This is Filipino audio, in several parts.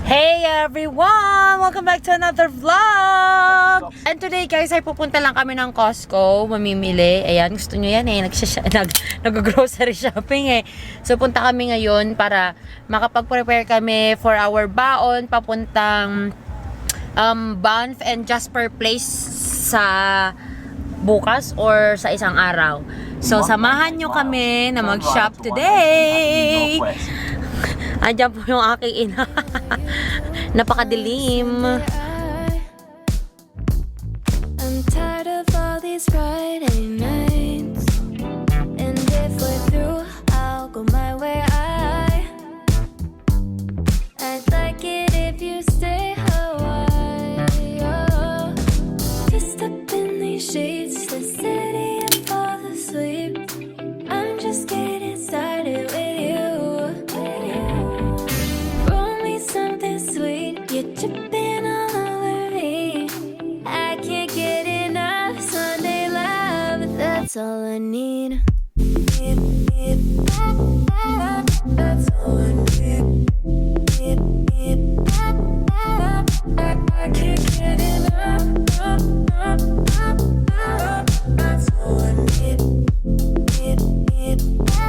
Hey everyone! Welcome back to another vlog! And today guys ay pupunta lang kami ng COSTCO, mamimili. Ayan, gusto nyo yan eh, nag-grocery shopping eh. So punta kami ngayon para makapag-prepare kami for our baon papuntang Banff and Jasper place sa bukas or sa isang araw. So samahan nyo kami na mag-shop today! Andiyan po yung aking ina. Napakadilim. I'm tired of all these Friday nights. And if we're through, I'll go my way. I'd like it if you stay a while. Just up in these sheets, the city and fall asleep. I'm just getting started with you. You're tripping all over me. I can't get enough Sunday love, but that's all I need. That's all I need. I can't get enough. That's all I need. I can't get enough.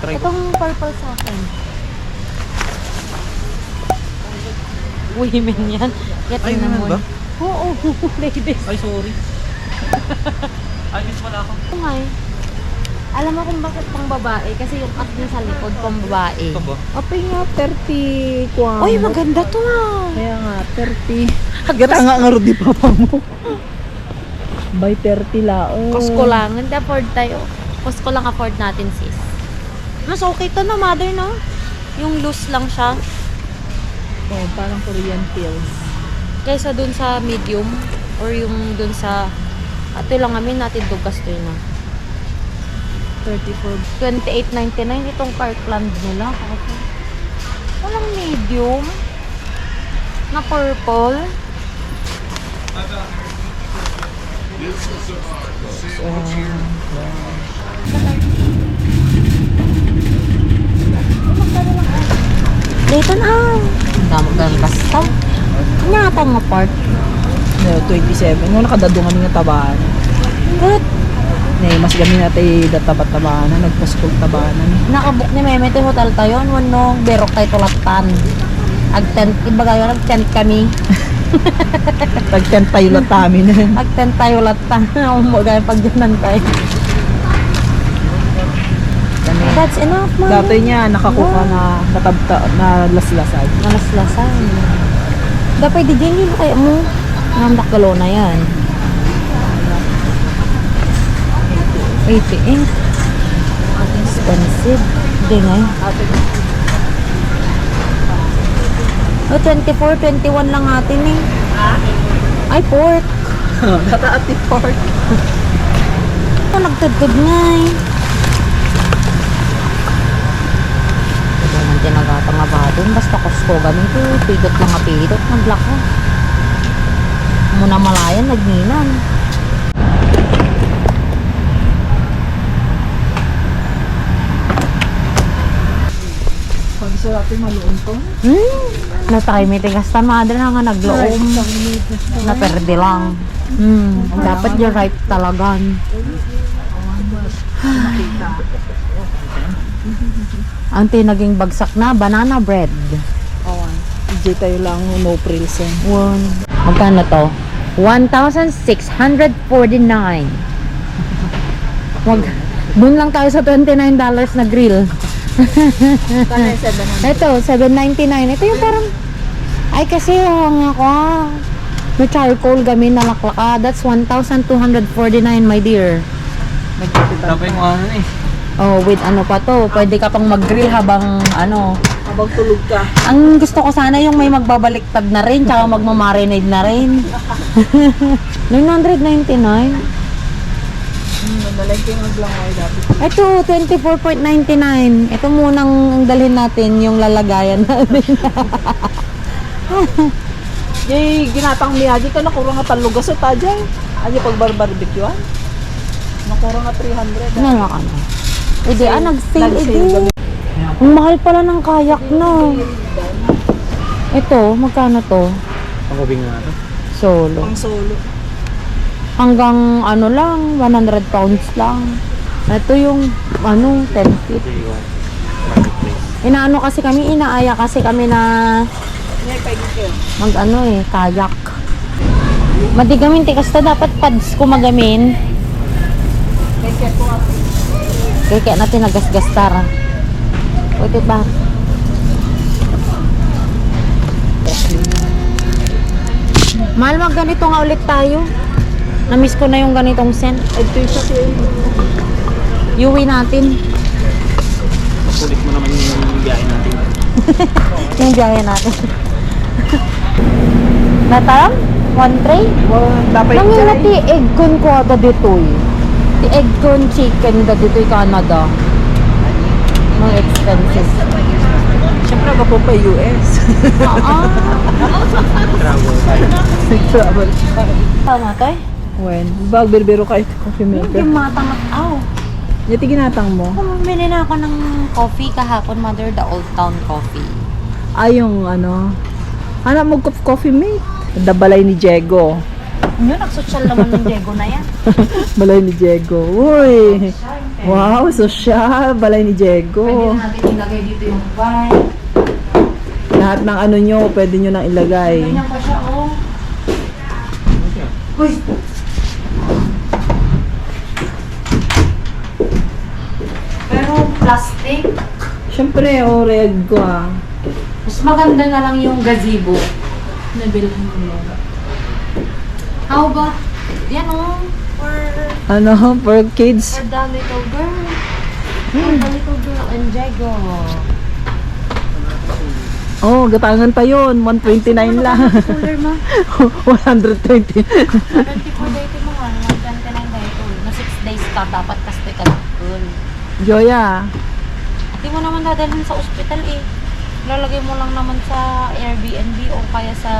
Itong purple sa akin. Women yan. Ay, naman ba? Oo, ladies. Ay, sorry. Ay, miss wala ako. Oo nga eh. Alam mo kung bakit pang babae? Kasi yung at niya sa likod pang babae. Ito ba? Apay nga, 30 kwan. Uy, maganda to ah. Kaya nga, 30. Gata nga nga rin di papa mo. By 30 lao. COSTCO lang. Hindi afford tayo. COSTCO lang afford natin sis. Mas okay to na mother no? Yung loose lang siya. Oh, parang Korean pills. Kaysa dun sa medium. Or yung dun sa... Ito lang amin natin dugas to yun ah. 34. 28.99 itong Parkland nila. Walang medium na purple. Dito na. Dami basta. Kanya nga part. No, 27. Nung nakadadungan nga tabaan. Good. Ne, mas gamin natin databat-tabanan, nagpaskol tabanan. Nakabook ni Meme ito hotel tayo. Nung berok tayo tulatan. Ag-tent. Iba kayo, nag-tent kami. Tag-tent tayo lang tamin. Ag-tent tayo latan. Umaga yung pagdanan tayo. That's enough, man. Dati niya, nakakuha na natabta, na laslasay. Nalaslasan. Dapat di dyan yun kaya mo. Nandak galo na yan. 88. Expensive. Hindi nga yun. Oh, 24, 21 lang atin eh. Ay, pork. Data at pork. Ito, nagtudtod nga eh. Ito naman tinagatang nga ba dun. Basta COSTCO ganito. Pidot lang nga pidot. Naglako. Muna malayan, nagninan. Pag sa natin maluon to. Natry may tigastan. Madre na nga nagloom. Naperde lang. Dapat yung ripe talagan. Ang tinaging bagsak na, banana bread. Hindi tayo lang no frills eh. Magkano to? 1,649. Dun lang tayo sa $29 na grill. Ito, $7.99. Ito yung parang, ay kasi yung ako, may charcoal gamin na laklaka. That's 1,249 my dear. Dapat yung ano eh. Oh, with ano pa to, pwede ka pang mag-grill habang ano. Habang tulog ka. Ang gusto ko sana yung may magbabaliktad na rin, tsaka magmamarinade na rin. 999. Nalagay yung aglangay dati. Ito, 24.99. Ito munang dalhin natin yung lalagayan natin. Jay, ginatang niya, di ka nakurang nga talugas o tajay. Ano pag barbecue? Nakura nga 300. Ano ka na? Hindi, nag-sale hindi. Ang mahal pala ng kayak no. Ito, magkano to? Pangubing nga ito. Solo. Pang solo. Hanggang ano lang, 100 pounds lang. Ito yung 10 feet. Inaano kasi kami, inaaya kasi kami na kayak. Madigamin tikas na dapat pads ko magamin. Kaya natin nagasgas tara. O diba? Mahal mag ganito nga ulit tayo. Na-miss ko na yung ganitong scent. Ito yung sa Iuwi natin. Makulit mo naman yung biyahe natin. Yung biyahe natin. Nataram? 1 tray? Dapat Nangin na chay. ti egg con ko ada ditoy. Ti egg con chicken da ditoy Canada. Mga expensive. Siyempre ako po pa US. Travel. Tama to eh. When? Bag birbiro ka ito coffee maker. Yung matangat aw. Yung tiginatang mo? Bumili na ako ng coffee kahapon, mother, the Old Town Coffee. Ay, yung ano. Anak mo coffee mate. Dabalay ni Diego. Yun, nagsosyal naman ng Diego na yan. Balay ni Diego. Uy! Wow, social. Balay ni Diego. Pwede na natin ilagay dito yung wine. Lahat ng ano nyo, pwede nyo nang ilagay. Ganyan pa siya, oh. Uy! Pero plastic. Siyempre, red ko ah. Mas maganda na lang yung gazebo. Nabilhan mo. How about, yan oh, for Ano, for kids. the little girl. For the little girl and Diego. Oh, gatangan pa yun. 129 lang. Cooler ma. 120. 74 day ito mga, 129 day ito. Na 6 days ka, dapat kasi ka cool. Joya. Hindi mo naman dadalhin sa ospital eh. Lalagay mo lang naman sa Airbnb o kaya sa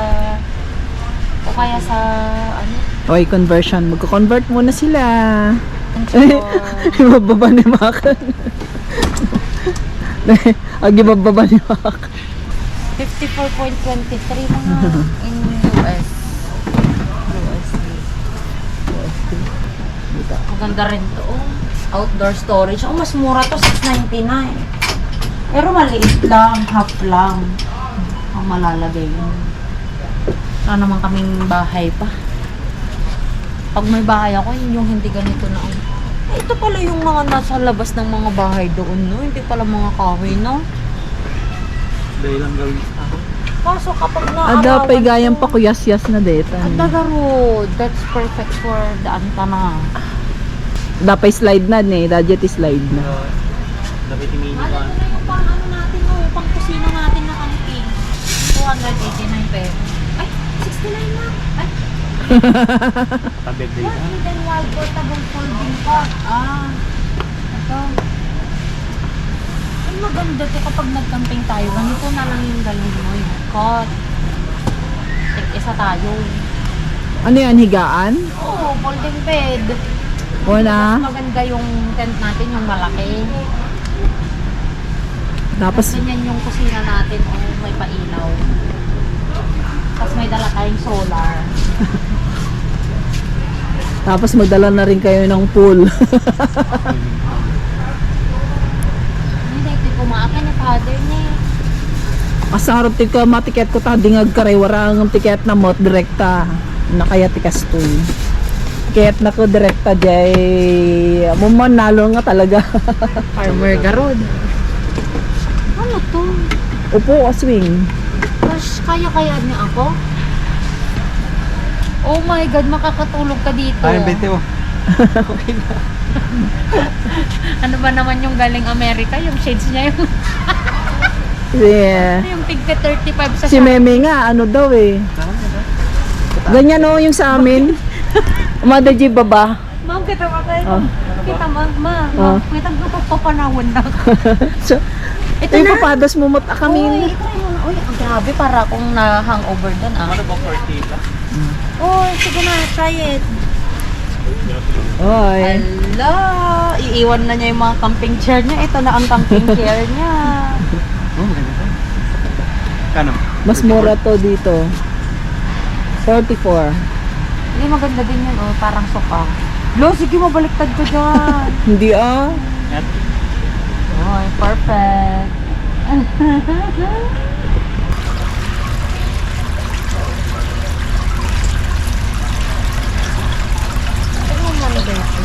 ano? Oy, conversion. Magko-convert muna sila. Or, Ibababa ni Makan. Ibababa ni Makan. 54.23 mga in US. USD. Maganda rin to. Oh. Outdoor storage. Oh, mas mura to, $6.99. Pero maliit lang, half lang. Ang malalagay yun. Wala naman kaming bahay pa. Pag may bahay ako, yun yung hindi ganito na. Eh, ito pala yung mga nasa labas ng mga bahay doon, no? Hindi pala mga kahoy, no? Dahil lang gawin sa ako. Kaso kapag Ada pa gayang pa kuyas-yas na deta. Adaga road. That's perfect for the antana. Dapat slide na ni, dadget slide na. Dapat imini Ano ka. na yung pang ano natin, no? Pang kusina natin na camping. 289 pesos. Ay, 69 na. Ay, Tabeg day what ka. hidden wild portable folding pot? Ah, ito. Ay, maganda to kapag nag-camping tayo. Ganito na lang yung dalhin mo, yung cot. Isa tayo. Ano yan, higaan? Oo, folding bed. Wala. Mas maganda yung tent natin, yung malaki. Tapos, Tapos ganyan yung kusina natin, oh, may pailaw. Tapos may dala tayong solar. tapos magdala na rin kayo ng pool. Hindi, kumaakin ni father niya. Asarap ka matiket ko ta dingag kare warang tiket na mot direkta nakaya tikas to. Tiket na ko direkta jay mo nalo nga talaga. Farmer Garod. Ano to? Upo swing. Gosh, kaya niya ako? Oh my God, makakatulog ka dito. Ay, bete mo. Ano ba naman yung galing Amerika? Yung shades niya yung, Yeah. yung tigka 35 sa Si Meme nga ano daw eh. Ganyan no yung sa amin. Umada di baba. Ma'am, kita mo tayo. Oh. Kita mo, ma. Oh. May tagpapanahon na. So, Ito yung na. papadas mo mot Uy, kami. try mo na. Uy, ang grabe para akong na-hangover doon ah. Ano ba 40 ka? Uy, sige na, try it. Oy. Hala! Iiwan na niya yung mga camping chair niya. Ito na ang camping chair niya. Oh, maganda to. Kano? Mas mura to dito. 44. Hindi, maganda din yun, oh. Parang sopa. Lo, sige, mabaliktad ko dyan. Hindi ah. Yan. Oy, perfect. Ano mo mali ba ito?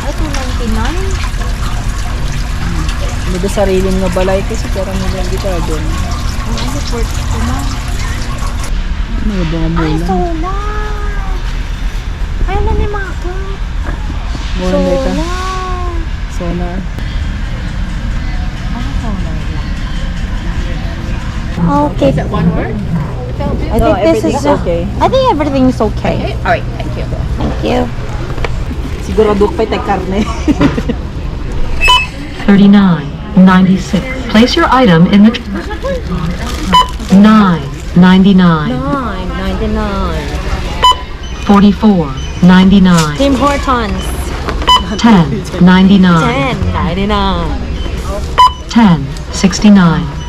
Ay, 299? May sariling nga balay kasi parang nilang kita doon. Ang ano, 42 na. Ano ba mga Ay, mula? solar! Ay, ano ni mga ko? Mura na ito. Solar! Sonar. Ano solar lang? Okay. Is that one word? I No, think this is everything's okay. I think everything's okay. Alright, thank you. Thank you. Siguro duk pa tay karne. 39.96. Place your item in the 9.99. 9.99. 44.99. Tim Hortons. 10.99. 10.99. 10.69.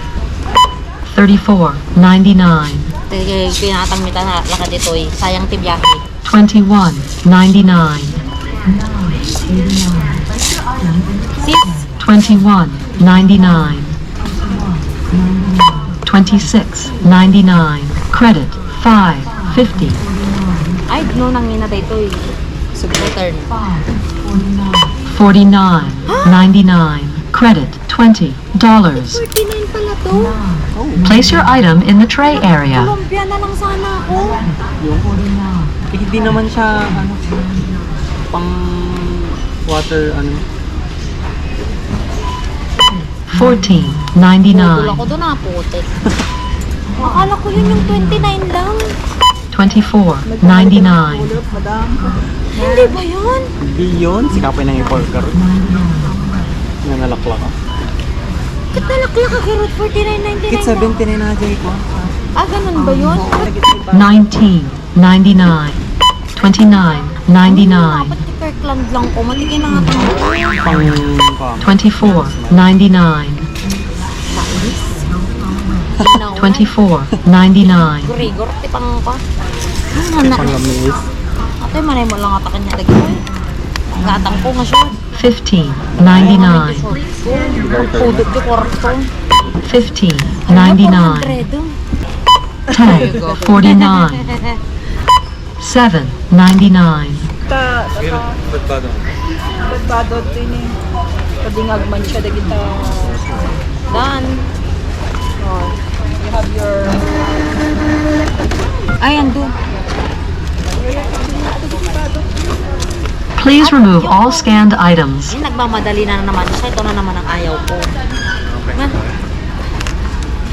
34.99. Sige, pinatangmitan na lakad ito eh. Sayang tibiyahe. 21.99. 6. 21.99. 26.99. Credit 5.50. Ay, no, nangina tayo ito eh. Return. 49.99. Credit $20. 49 pala to. Place your item in the tray area. Columbia na lang sana ako. Eh, hindi naman siya, ano, pang water, ano. 14.99. Budol ako doon na putik. Akala ko yun yung 29 lang. 24.99. Madam. Hindi ba yun? Hindi yun. Sikapin ng i-porker. Nanalaklak ka. Ba't nalaklak ka kay Route 49.99 Kit lang? 79 na dyan ko. Ah, ganun ba yun? 19.99. 29.99. Dapat kay Kirkland lang ko. Matigay na nga tayo. Pang 24.99. 24.99. Gurigor, tipang pa. Ano na? lamis. Ate, manay mo lang ata kanya lagi ko eh. Gatang ko nga siya. 15.99. Pudot ko korto. 15.99. 400. 10.49. 7.99. Ba't ba doon? Badbadot din eh. Padingag man siya dagita. Done. Oh, you have your Ay, ando. Please remove all scanned items. Ay, nagmamadali na naman siya. Ito na naman ang ayaw ko. Ma?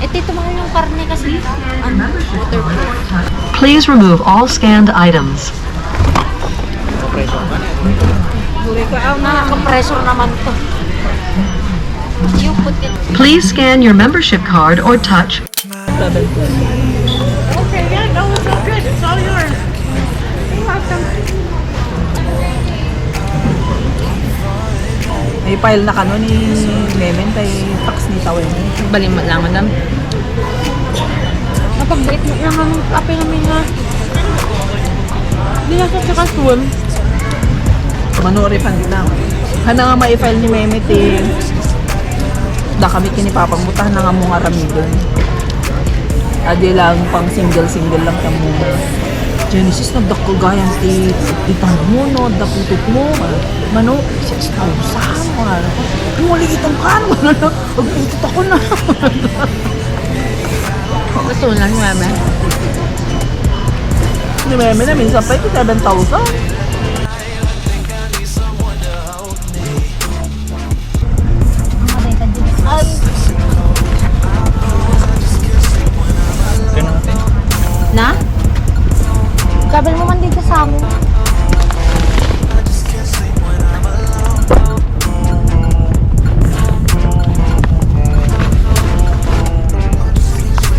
Eh, tito, mahal yung karne kasi. Ano? Waterproof. Please remove all scanned items. Nakaka-pressure naman to. You put it. Please scan your membership card or touch Okay, yeah, no, it's all good. It's all yours. You're welcome. may file na kano ni Memen tay tax ni Tawin. Baling lang, madam. Napag-bait mo lang ang kape namin nga. Hindi na sa kasuwan. Manuri pan na. Hana nga ma-file ni Memet eh. Da kami kinipapangmutahan na nga mga ramidon. Adi lang pang single lang ka muna. Genesis nagdakko gayan ti itang mo no, daputot mo. Mano, 6,000. Muli itong kan mo na. Pagputot ako na. Gusto mo lang, mama. Ni Meme na minsan pa ito 7,000. Na? Kabel mo man dito sa mo.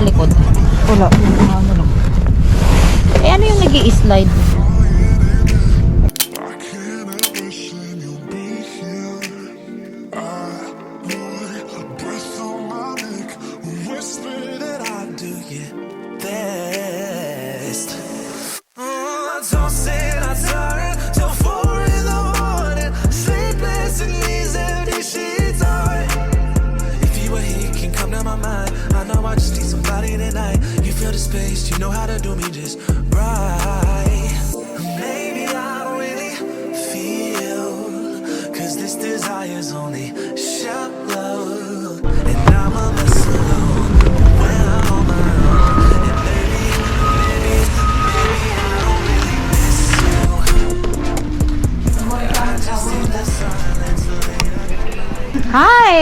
Likod. Wala, ano lang. Eh, ano yung nag-i-slide? know how to do me just right. Maybe I don't really feel, 'cause this desire's only shallow. And I'm a mess alone when I'm on my own. And maybe I don't really miss you. I just need the silence later. Hi!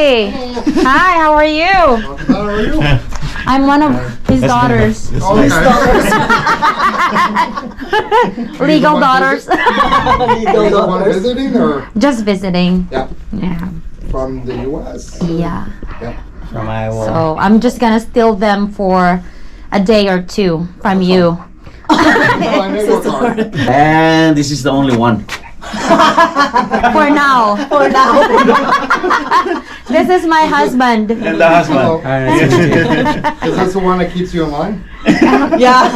Hi, how are you? How are you? I'm one of his daughters. Legal daughters. You the one visiting or Just visiting. yeah, Yeah. from the U.S.? Yeah. From Iowa. So I'm just gonna steal them for a day or two from you. No, I may work hard. And this is the only one. For now. This is my husband. And the husband. Is this the one that keeps you in line? Yeah.